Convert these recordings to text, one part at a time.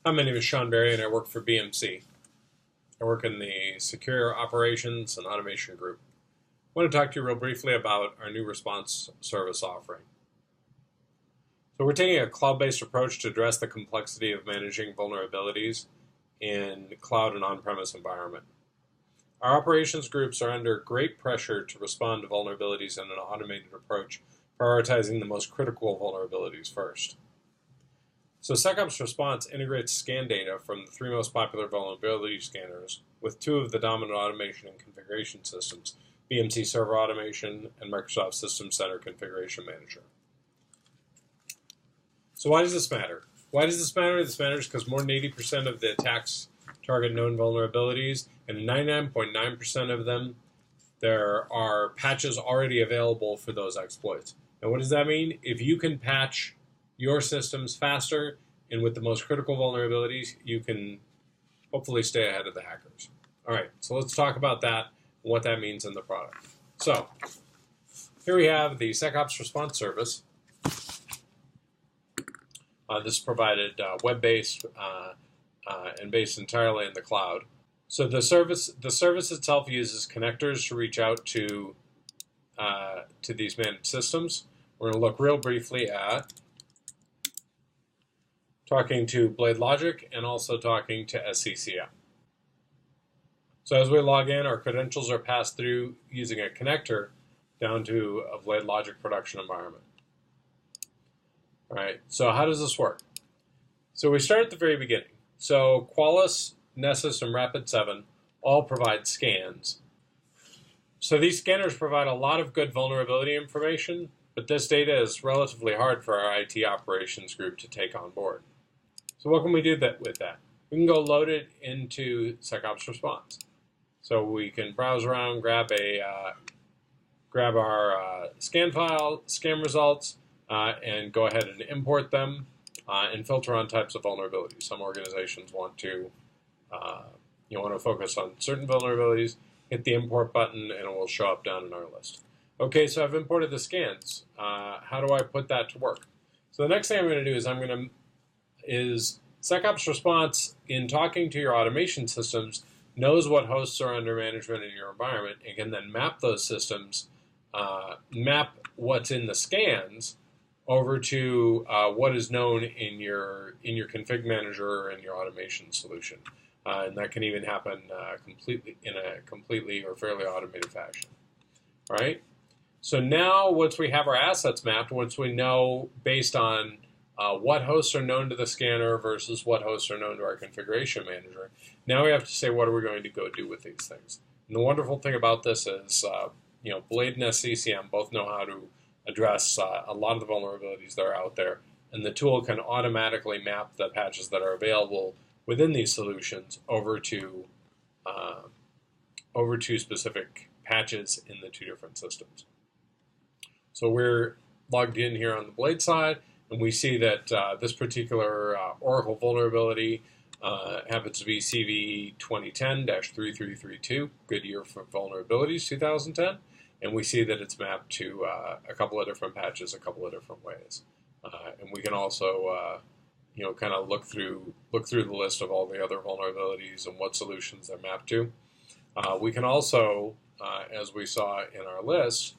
Hi, my name is Sean Berry and I work for BMC. I work in the Secure Operations and Automation Group. I want to talk to you real briefly about our new response service offering. So we're taking a cloud-based approach to address the complexity of managing vulnerabilities in cloud and on-premise environment. Our operations groups are under great pressure to respond to vulnerabilities in an automated approach, prioritizing the most critical vulnerabilities first. So SecOps Response integrates scan data from the three most popular vulnerability scanners with two of the dominant automation and configuration systems, BMC Server Automation and Microsoft System Center Configuration Manager. So why does this matter? Why does this matter? This matters because more than 80% of the attacks target known vulnerabilities, and 99.9% of them, there are patches already available for those exploits. And what does that mean? If you can patch your systems faster and with the most critical vulnerabilities, you can hopefully stay ahead of the hackers. All right, so let's talk about that and what that means in the product. So here we have the SecOps Response Service. This is provided web-based and based entirely in the cloud. So the service itself uses connectors to reach out to these managed systems. We're going to look real briefly at talking to Blade Logic and also talking to SCCM. So as we log in, our credentials are passed through using a connector down to a Blade Logic production environment. All right, so how does this work? So we start at the very beginning. So Qualys, Nessus, and Rapid7 all provide scans. So these scanners provide a lot of good vulnerability information, but this data is relatively hard for our IT operations group to take on board. So what can we do with that? We can go load it into SecOps Response. So we can browse around, grab our scan file, scan results, and go ahead and import them and filter on types of vulnerabilities. Some organizations want to focus on certain vulnerabilities. Hit the import button, and it will show up down in our list. Okay, so I've imported the scans. How do I put that to work? So the next thing I'm going to do is SecOps Response, in talking to your automation systems, knows what hosts are under management in your environment and can then map those systems, map what's in the scans over to what is known in your config manager or in your automation solution. And that can even happen in a completely or fairly automated fashion. All right? So now once we have our assets mapped, once we know based on what hosts are known to the scanner versus what hosts are known to our configuration manager, now we have to say, what are we going to go do with these things? And the wonderful thing about this is, Blade and SCCM both know how to address a lot of the vulnerabilities that are out there, and the tool can automatically map the patches that are available within these solutions over to specific patches in the two different systems. So we're logged in here on the Blade side, and we see that this particular Oracle vulnerability happens to be CV 2010-3332, good year for vulnerabilities, 2010. And we see that it's mapped to a couple of different patches, a couple of different ways. And we can also, kind of look through the list of all the other vulnerabilities and what solutions they're mapped to. We can also, as we saw in our list,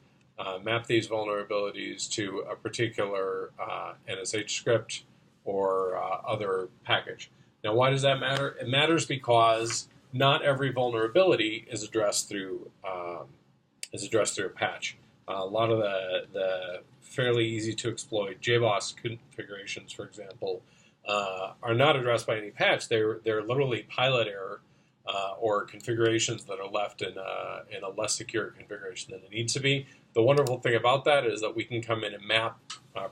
map these vulnerabilities to a particular NSH script or other package. Now, why does that matter? It matters because not every vulnerability is addressed through a patch. A lot of the fairly easy to exploit JBoss configurations, for example, are not addressed by any patch. They're literally pilot error or configurations that are left in a less secure configuration than it needs to be. The wonderful thing about that is that we can come in and map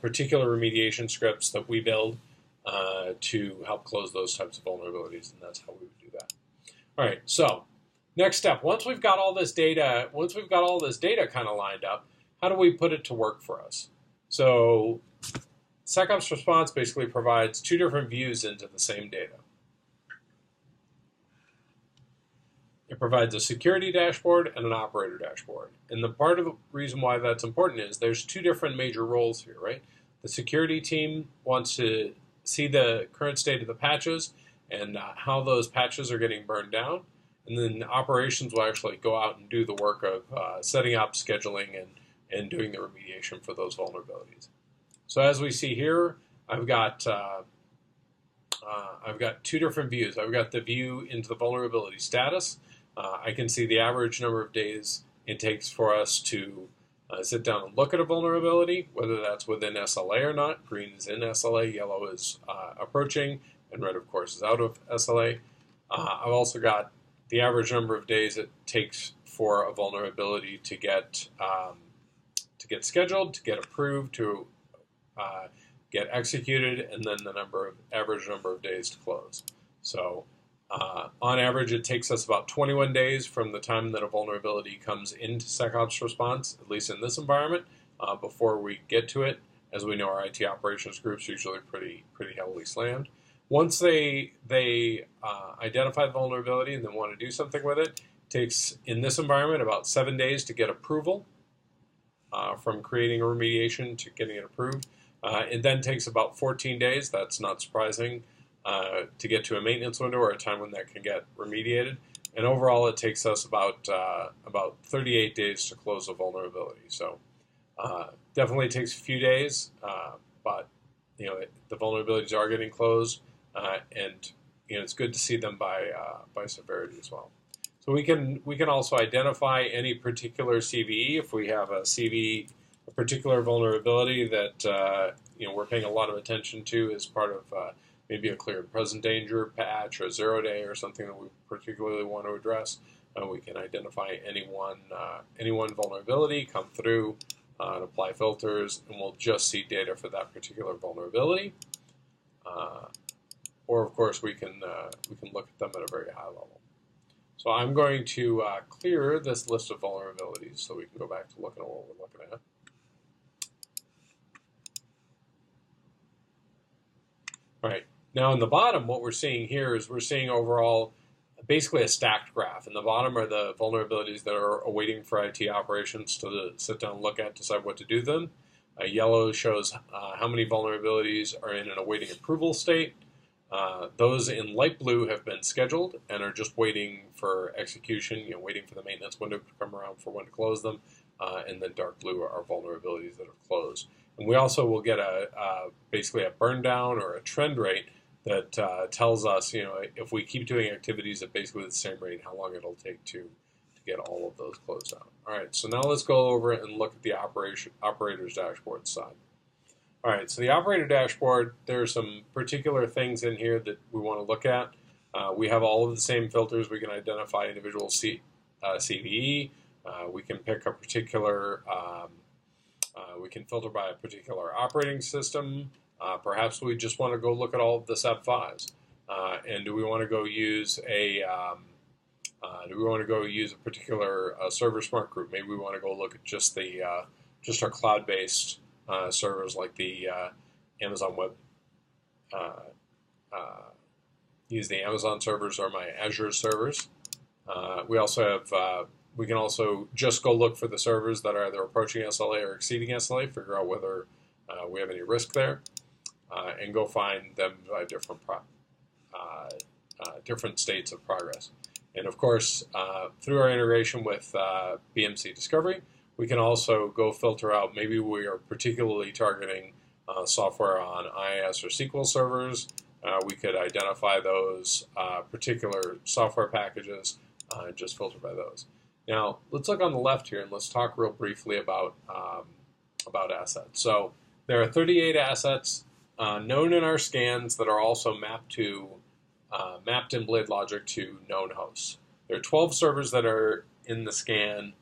particular remediation scripts that we build to help close those types of vulnerabilities, and that's how we would do that. All right, so next step, once we've got all this data kind of lined up, how do we put it to work for us? So SecOps Response basically provides two different views into the same data. It provides a security dashboard and an operator dashboard. And the part of the reason why that's important is there's two different major roles here, right? The security team wants to see the current state of the patches and how those patches are getting burned down. And then operations will actually go out and do the work of setting up, scheduling, and doing the remediation for those vulnerabilities. So as we see here, I've got two different views. I've got the view into the vulnerability status. I can see the average number of days it takes for us to sit down and look at a vulnerability, whether that's within SLA or not. Green is in SLA, yellow is approaching, and red, of course, is out of SLA. I've also got the average number of days it takes for a vulnerability to get scheduled, to get approved, to get executed, and then the average number of days to close. So on average, it takes us about 21 days from the time that a vulnerability comes into SecOps response, at least in this environment, before we get to it. As we know, our IT operations groups are usually pretty heavily slammed. Once they identify the vulnerability and then want to do something with it, it takes, in this environment, about 7 days to get approval from creating a remediation to getting it approved. It then takes about 14 days, that's not surprising, to get to a maintenance window or a time when that can get remediated. And overall, it takes us about 38 days to close a vulnerability. So definitely takes a few days, but the vulnerabilities are getting closed. And it's good to see them by severity as well. So we can also identify any particular CVE if we have a particular vulnerability that we're paying a lot of attention to as part of maybe a clear and present danger patch or a 0-day or something that we particularly want to address. We can identify any one vulnerability, come through, and apply filters, and we'll just see data for that particular vulnerability. Or of course we can look at them at a very high level. So I'm going to clear this list of vulnerabilities so we can go back to looking at what we're looking at. All right, now in the bottom, what we're seeing here is we're seeing overall basically a stacked graph. In the bottom are the vulnerabilities that are awaiting for IT operations to sit down and look at, decide what to do with them. Yellow shows how many vulnerabilities are in an awaiting approval state. Those in light blue have been scheduled and are just waiting for execution, waiting for the maintenance window to come around for when to close them. And then dark blue are vulnerabilities that are closed. And we also will get basically a burn down or a trend rate that tells us, if we keep doing activities at basically the same rate, how long it'll take to get all of those closed out. All right, so now let's go over and look at the operator's dashboard side. All right, so the operator dashboard, there are some particular things in here that we want to look at. We have all of the same filters. We can identify individual CVE. We can pick a particular, we can filter by a particular operating system. Perhaps we just want to go look at all of the SAP5s. And do we want to go use a particular server smart group? Maybe we want to go look at just our cloud-based servers like the Amazon Web, use the Amazon servers or my Azure servers. We also have, we can also just go look for the servers that are either approaching SLA or exceeding SLA, figure out whether we have any risk there, and go find them by different states of progress. And of course, through our integration with BMC Discovery, we can also go filter out, maybe we are particularly targeting software on IIS or SQL servers. We could identify those particular software packages and just filter by those. Now, let's look on the left here and let's talk real briefly about assets. So there are 38 assets known in our scans that are also mapped in BladeLogic to known hosts. There are 12 servers that are in the scan.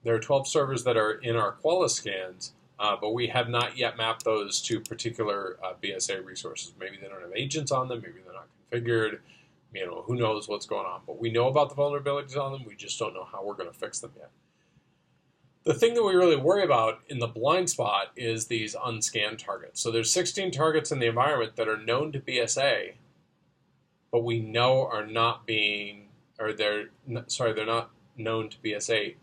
There are 12 servers that are in our Qualys scans, but we have not yet mapped those to particular BSA resources. Maybe they don't have agents on them, maybe they're not configured, who knows what's going on. But we know about the vulnerabilities on them, we just don't know how we're going to fix them yet. The thing that we really worry about in the blind spot is these unscanned targets. So there's 16 targets in the environment that are known to BSA, but we know are not being, or they're not known to BSA.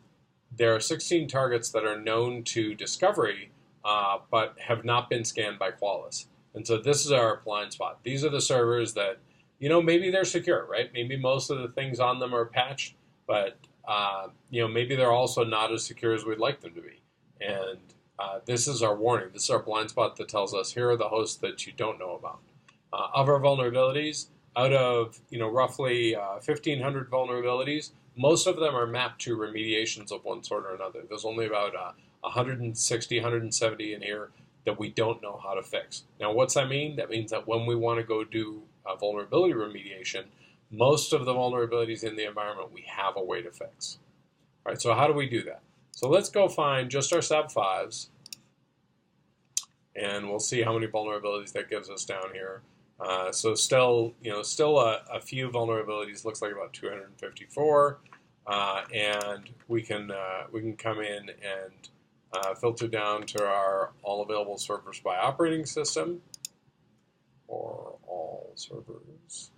There are 16 targets that are known to Discovery, but have not been scanned by Qualys. And so this is our blind spot. These are the servers that, maybe they're secure, right? Maybe most of the things on them are patched, but, maybe they're also not as secure as we'd like them to be. And this is our warning. This is our blind spot that tells us here are the hosts that you don't know about. Of our vulnerabilities, out of roughly 1,500 vulnerabilities, most of them are mapped to remediations of one sort or another. There's only about 160, 170 in here that we don't know how to fix. Now, what's that mean? That means that when we want to go do vulnerability remediation, most of the vulnerabilities in the environment we have a way to fix. All right, so how do we do that? So let's go find just our sub5s, and we'll see how many vulnerabilities that gives us down here. So still a few vulnerabilities. Looks like about 254, and we can come in and filter down to our all available servers by operating system, or all servers.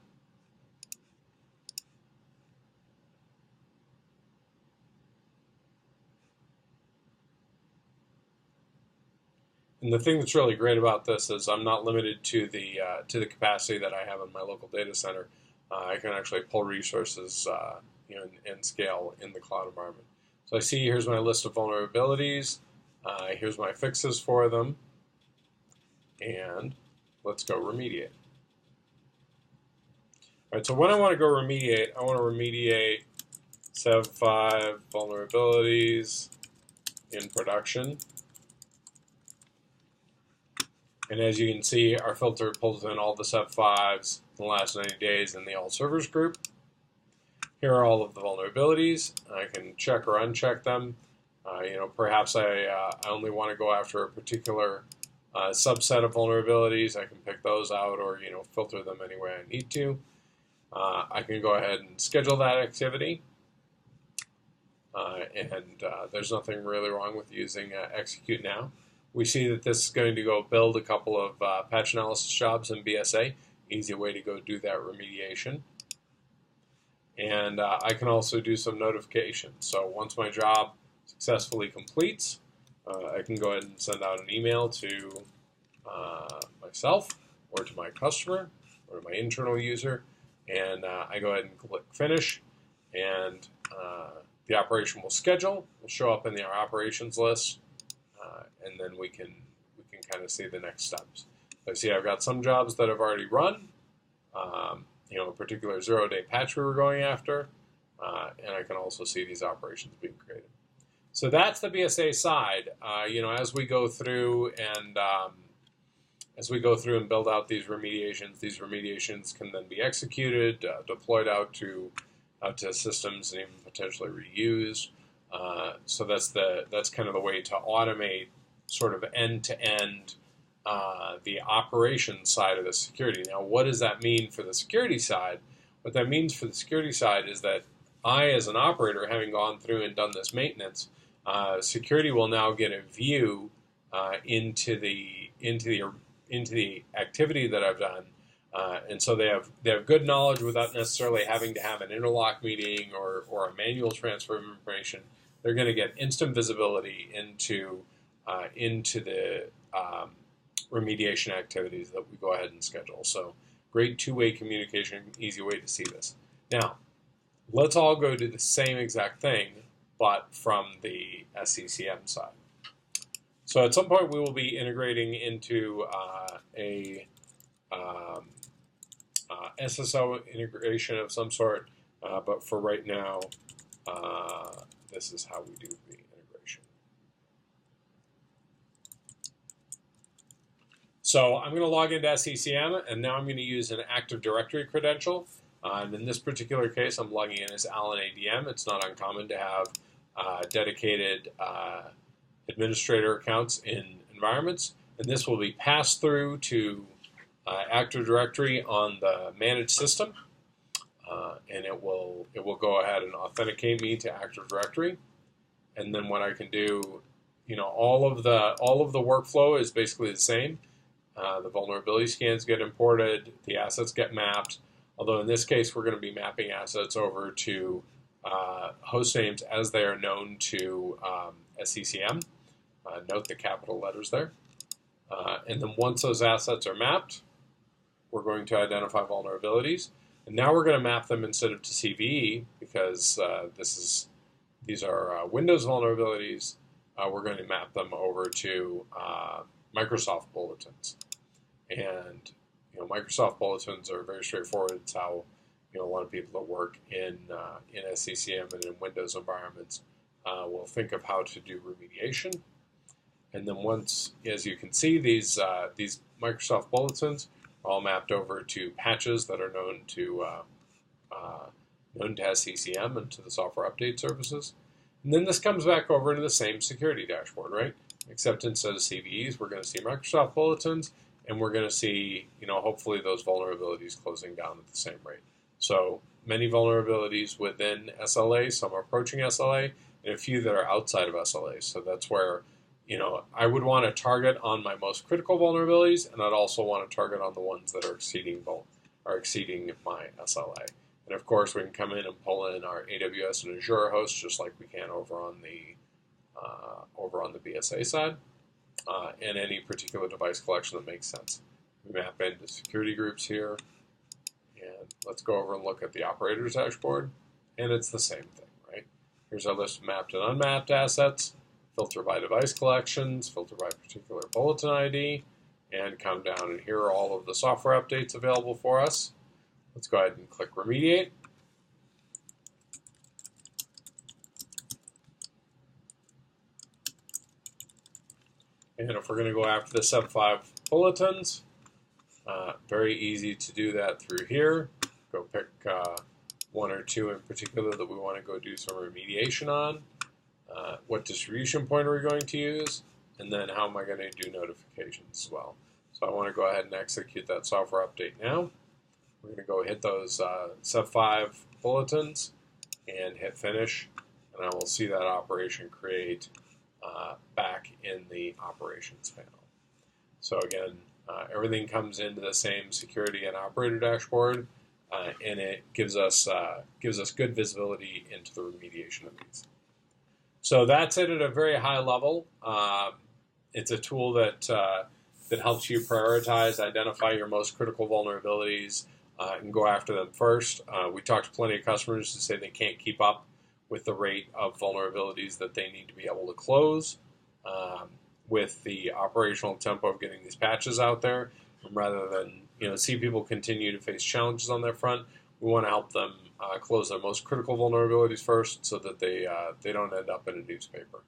And the thing that's really great about this is I'm not limited to the capacity that I have in my local data center. I can actually pull resources and scale in the cloud environment. So I see here's my list of vulnerabilities. Here's my fixes for them. And let's go remediate. All right, so when I want to go remediate, I want to remediate Sev5 vulnerabilities in production. And as you can see, our filter pulls in all the Sev5s in the last 90 days in the all servers group. Here are all of the vulnerabilities. I can check or uncheck them. Perhaps I only want to go after a particular subset of vulnerabilities. I can pick those out, or filter them any way I need to. I can go ahead and schedule that activity. There's nothing really wrong with using execute now. We see that this is going to go build a couple of patch analysis jobs in BSA. Easy way to go do that remediation. And I can also do some notifications. So once my job successfully completes, I can go ahead and send out an email to myself or to my customer or to my internal user. And I go ahead and click finish. And the operation will schedule. Will show up in our operations list. And then we can kind of see the next steps. I see I've got some jobs that have already run, a particular 0-day patch we were going after, and I can also see these operations being created. So that's the BSA side. As we go through and build out these remediations can then be executed, deployed out to systems, and even potentially reused. So that's kind of the way to automate sort of end-to-end the operations side of the security. Now, what does that mean for the security side? What that means for the security side is that I, as an operator, having gone through and done this maintenance, security will now get a view into the activity that I've done, and so they have good knowledge without necessarily having to have an interlock meeting or a manual transfer of information. They're going to get instant visibility into the remediation activities that we go ahead and schedule. So great two-way communication, easy way to see this. Now, let's all go do the same exact thing, but from the SCCM side. So at some point we will be integrating into a SSO integration of some sort, but for right now, this is how we do the integration. So I'm going to log into SCCM, and now I'm going to use an Active Directory credential. And in this particular case, I'm logging in as Alan ADM. It's not uncommon to have dedicated administrator accounts in environments, and this will be passed through to Active Directory on the managed system, and it will go ahead and authenticate me to Active Directory. And then what I can do, all of the workflow is basically the same. The vulnerability scans get imported, the assets get mapped. Although in this case, we're going to be mapping assets over to host names as they are known to SCCM. Note the capital letters there. And then once those assets are mapped, we're going to identify vulnerabilities. And now we're going to map them instead of to CVE, because these are Windows vulnerabilities. We're going to map them over to Microsoft bulletins. And Microsoft bulletins are very straightforward. It's how a lot of people that work in SCCM and in Windows environments will think of how to do remediation. And then once, as you can see, these Microsoft bulletins are all mapped over to patches that are known to SCCM and to the software update services. And then this comes back over to the same security dashboard, right? Except instead of CVEs, we're going to see Microsoft bulletins, and we're going to see, hopefully those vulnerabilities closing down at the same rate. So many vulnerabilities within SLA, some are approaching SLA, and a few that are outside of SLA. So that's where, I would want to target on my most critical vulnerabilities, and I'd also want to target on the ones that are exceeding my SLA. And of course, we can come in and pull in our AWS and Azure hosts just like we can over on the BSA side, and any particular device collection that makes sense. We map into security groups here, and let's go over and look at the operator's dashboard, and it's the same thing, right? Here's our list of mapped and unmapped assets, filter by device collections, filter by particular bulletin ID, and come down, and here are all of the software updates available for us. Let's go ahead and click Remediate. And if we're going to go after the sub-5 bulletins, very easy to do that through here. Go pick one or two in particular that we want to go do some remediation on. What distribution point are we going to use? And then how am I going to do notifications as well? So I want to go ahead and execute that software update now. We're going to go hit those sub-5 bulletins and hit finish, and I will see that operation create back in the operations panel. So again, everything comes into the same security and operator dashboard, and it gives us good visibility into the remediation of these. So that's it at a very high level. It's a tool that helps you prioritize, identify your most critical vulnerabilities, and go after them first. We talked to plenty of customers who say they can't keep up with the rate of vulnerabilities that they need to be able to close with the operational tempo of getting these patches out there. And rather than see people continue to face challenges on their front, we want to help them close their most critical vulnerabilities first, so that they don't end up in a newspaper.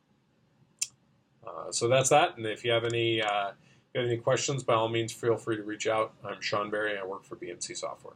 So that's that. And if you have any questions, by all means, feel free to reach out. I'm Sean Berry. I work for BMC Software.